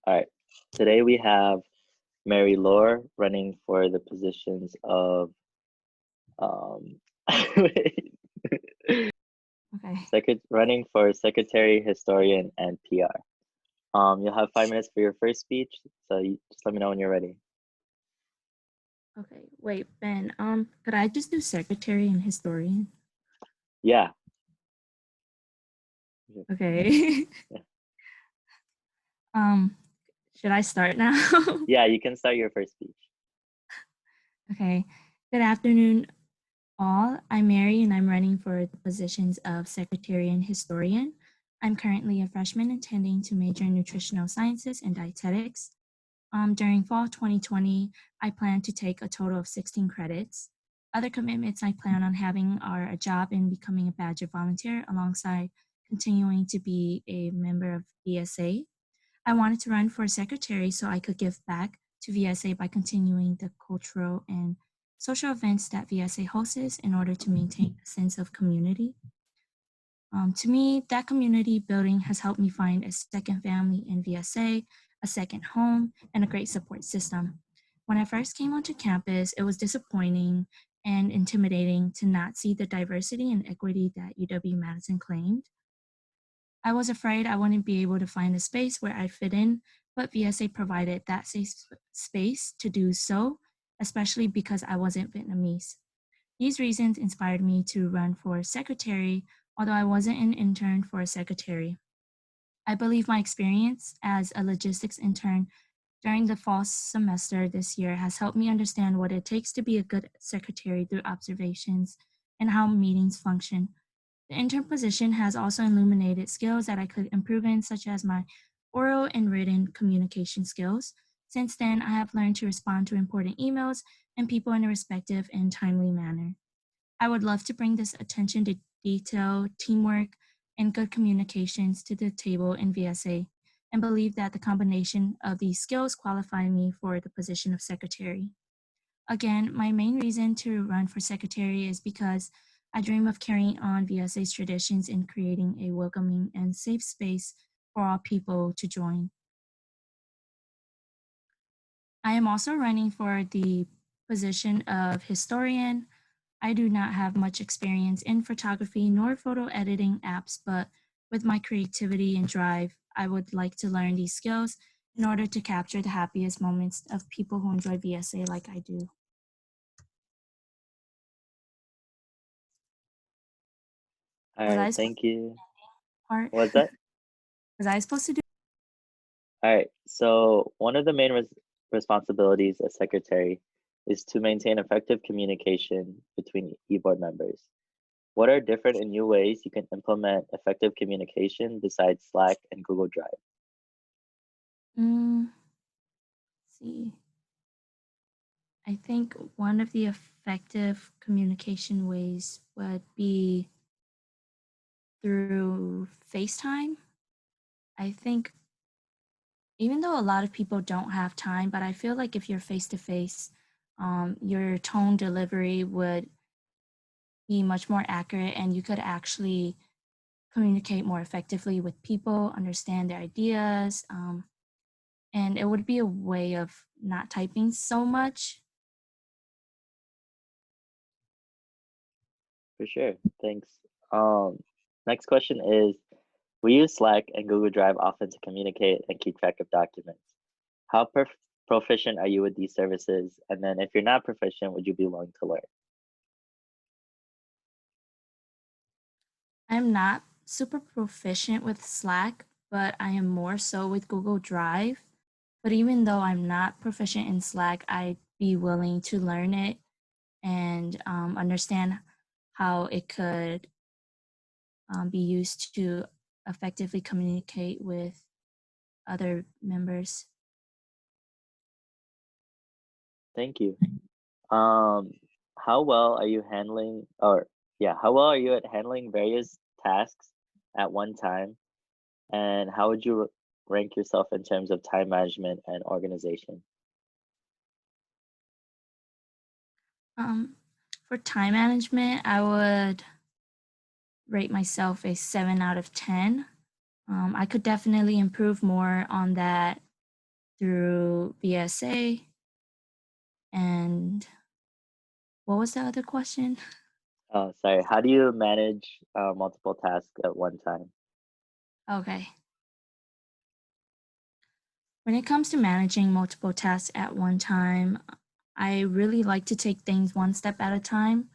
All right. Today we have Mary Lor running for the positions of um Okay. running for secretary, historian, and PR. You'll have 5 minutes for your first speech, so you just let me know when you're ready. Okay. Wait, Ben. Could I just do secretary and historian? Yeah. Okay. um, should I start now? Yeah, you can start your first speech. Okay. Good afternoon, all. I'm Mary, and I'm running for the positions of secretary and historian. I'm currently a freshman intending to major in nutritional sciences and dietetics. During fall 2020, I plan to take a total of 16 credits. Other commitments I plan on having are a job and becoming a badger volunteer alongside continuing to be a member of VSA. I wanted to run for secretary so I could give back to VSA by continuing the cultural and social events that VSA hosts in order to maintain a sense of community. To me, that community building has helped me find a second family in VSA, a second home, and a great support system. When I first came onto campus, it was disappointing and intimidating to not see the diversity and equity that UW-Madison claimed. I was afraid I wouldn't be able to find a space where I'd fit in, but VSA provided that safe space to do so, especially because I wasn't Vietnamese. These reasons inspired me to run for secretary, although I wasn't an intern for a secretary. I believe my experience as a logistics intern during the fall semester this year has helped me understand what it takes to be a good secretary through observations and how meetings function. The intern position has also illuminated skills that I could improve in, such as my oral and written communication skills. Since then, I have learned to respond to important emails and people in a respectful and timely manner. I would love to bring this attention to detail, teamwork, and good communications to the table in VSA, and believe that the combination of these skills qualify me for the position of secretary. Again, my main reason to run for secretary is because I dream of carrying on VSA's traditions in creating a welcoming and safe space for all people to join. I am also running for the position of historian. I do not have much experience in photography nor photo editing apps, but with my creativity and drive, I would like to learn these skills in order to capture the happiest moments of people who enjoy VSA like I do. All Was right, I supposed thank you. to part? What's that? Was I supposed to do? All right, so one of the main responsibilities as secretary is to maintain effective communication between e-board members. What are different and new ways you can implement effective communication besides Slack and Google Drive? See. I think one of the effective communication ways would be through FaceTime. I think even though a lot of people don't have time, but I feel like if you're face to face, your tone delivery would be much more accurate and you could actually communicate more effectively with people, understand their ideas, and it would be a way of not typing so much. For sure, thanks. Um, Next question is, we use Slack and Google Drive often to communicate and keep track of documents. How proficient are you with these services? And then if you're not proficient, would you be willing to learn? I'm not super proficient with Slack, but I am more so with Google Drive. But even though I'm not proficient in Slack, I'd be willing to learn it and understand how it could be used to effectively communicate with other members. Thank you. Um, how well are you handling, or yeah, how well are you at handling various tasks at one time? And how would you rank yourself in terms of time management and organization? Um, for time management, I would rate myself a 7 out of 10. I could definitely improve more on that through VSA. And what was the other question? Oh, sorry. How do you manage multiple tasks at one time? Okay. When it comes to managing multiple tasks at one time, I really like to take things one step at a time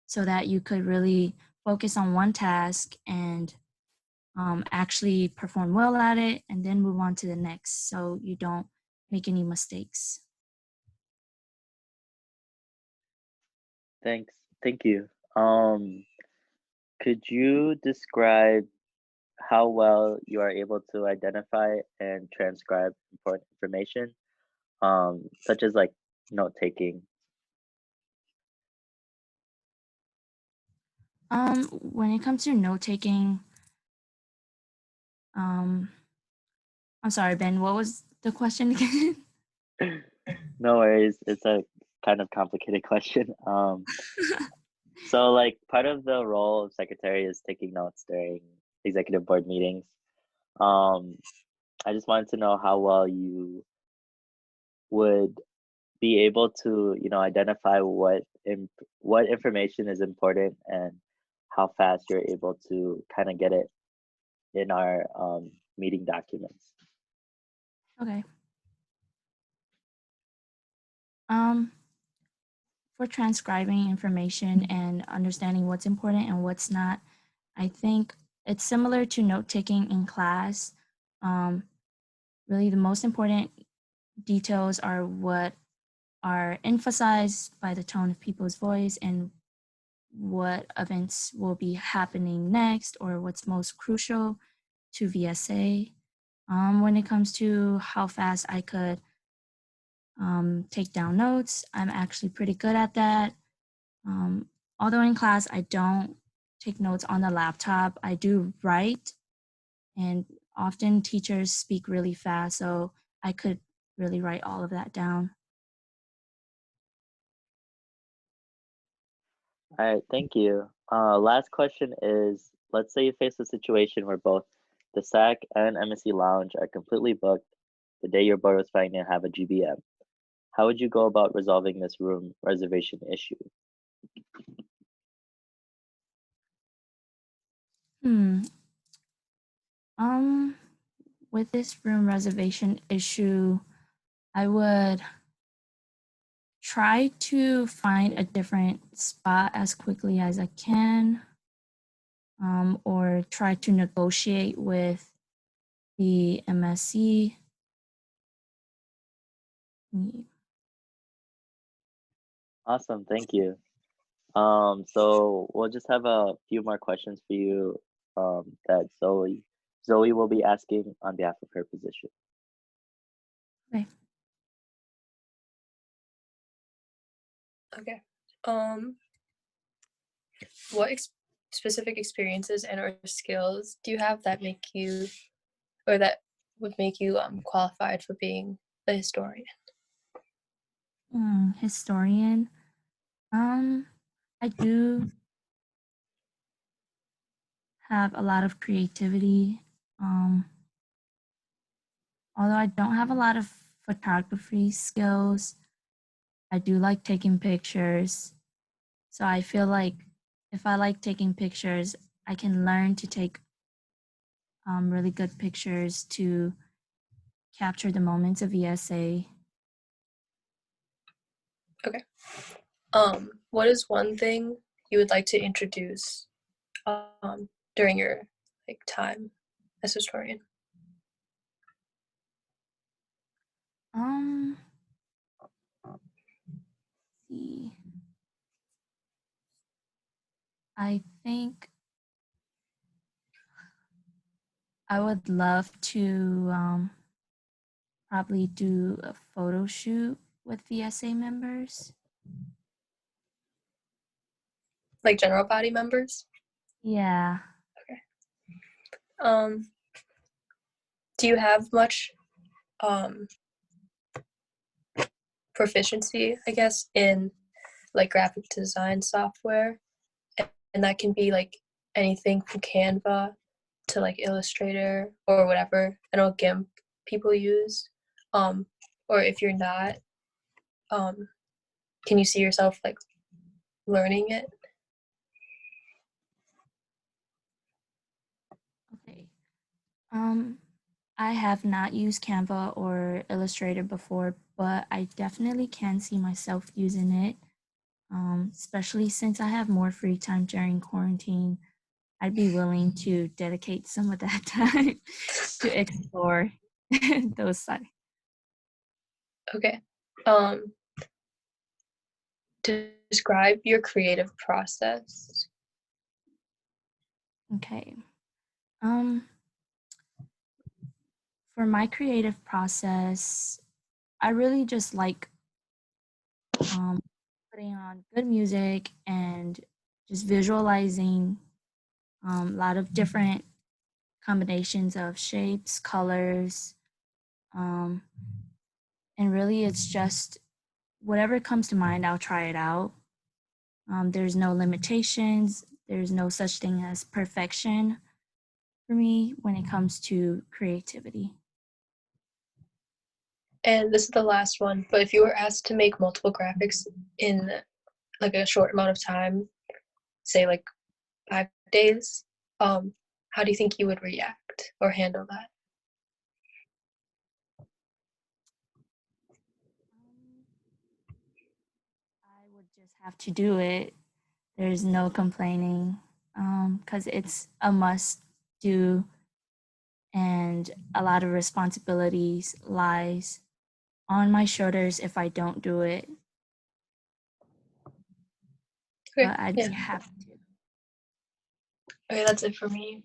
so that you could really focus on one task and actually perform well at it and then move on to the next so you don't make any mistakes. Thanks. Thank you. Could you describe how well you are able to identify and transcribe important information, such as like note taking? When it comes to note taking, um, I'm sorry, Ben, what was the question again? No worries. It's a kind of complicated question. So like part of the role of secretary is taking notes during executive board meetings. Um, I just wanted to know how well you would be able to, identify what information is important and how fast you're able to kind of get it in our meeting documents. Okay. Um, for transcribing information and understanding what's important and what's not, I think it's similar to note taking in class. Um, really, the most important details are what are emphasized by the tone of people's voice and what events will be happening next or what's most crucial to VSA. When it comes to how fast I could take down notes, I'm actually pretty good at that. Although in class I don't take notes on the laptop, I do write, and often teachers speak really fast, so I could really write all of that down. All right, thank you. Last question is, let's say you face a situation where both the SAC and MSC Lounge are completely booked the day your board was planning to have a GBM. How would you go about resolving this room reservation issue? Hmm. Um, with this room reservation issue, I would try to find a different spot as quickly as I can, or try to negotiate with the MSC. Awesome, thank you. So we'll just have a few more questions for you that Zoe will be asking on behalf of her position. Okay. Okay. What specific experiences and or skills do you have that make you, or that would make you qualified for being a historian? Historian. I do have a lot of creativity. Um, although I don't have a lot of photography skills, I do like taking pictures. So I feel like if I like taking pictures, I can learn to take really good pictures to capture the moments of ESA. Okay. What is one thing you would like to introduce during your time as historian? Um, see. I think I would love to probably do a photo shoot with VSA members. Like general body members? Yeah. Okay. Do you have much proficiency, I guess, in like graphic design software? And that can be like anything from Canva to like Illustrator or whatever. I know GIMP people use. or if you're not, can you see yourself like learning it? Okay. I have not used Canva or Illustrator before, but I definitely can see myself using it, especially since I have more free time during quarantine. I'd be willing to dedicate some of that time to explore those sites. Okay. Describe your creative process. Okay. Um, for my creative process, I really just like putting on good music and just visualizing a lot of different combinations of shapes, colors, um, and really it's just whatever comes to mind, I'll try it out. There's no limitations, there's no such thing as perfection for me when it comes to creativity. And this is the last one, but if you were asked to make multiple graphics in like a short amount of time, say like 5 days, how do you think you would react or handle that? I would just have to do it. There's no complaining because it's a must do and a lot of responsibilities lies on my shoulders if I don't do it. Okay, But I'd yeah. be happy to. Okay, that's it for me.